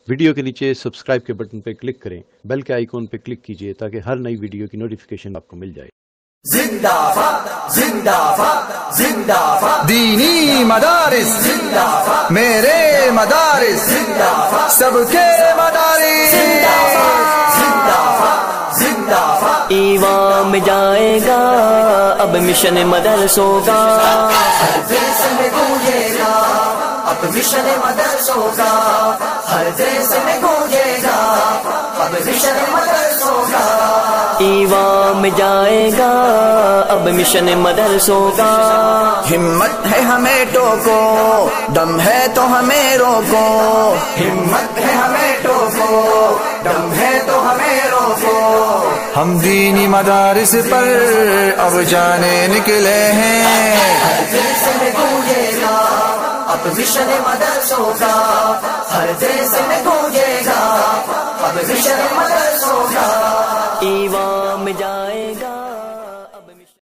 Video کے نیچے subscribe کے بٹن پہ کلک کریں، بیل کے آئیکن پہ کلک کیجئے تاکہ ہر نئی ویڈیو کی نوٹیفیکیشن آپ کو مل جائے۔ زندہ باد زندہ باد زندہ باد دینی مدارس زندہ باد میرے مدارس زندہ باد سب کے مدارس زندہ باد زندہ باد زندہ باد ایوان میں جائے گا اب مشن مدرسوں کا، ہر دیس میں گونجے گا اب مشن مدرسوں کا، ہر دیس میں گونجے گا اب مشن مدرسوں کا، ایوان میں جائے گا اب مشن مدرسوں کا۔ ہمت ہے ہمیں ٹوکو، دم ہے تو ہمیں روکو، ہمت ہے ہمیں ٹوکو، دم ہے تو ہمیں روکو، ہم دینی مدارس پر اب جانے نکلے ہیں۔ ہر دیس میں گونجے گا اب مشن مدرسوں کا، ہر دیس میں گونجے گا اب مشن مدرسوں کا، ایوان میں جائے گا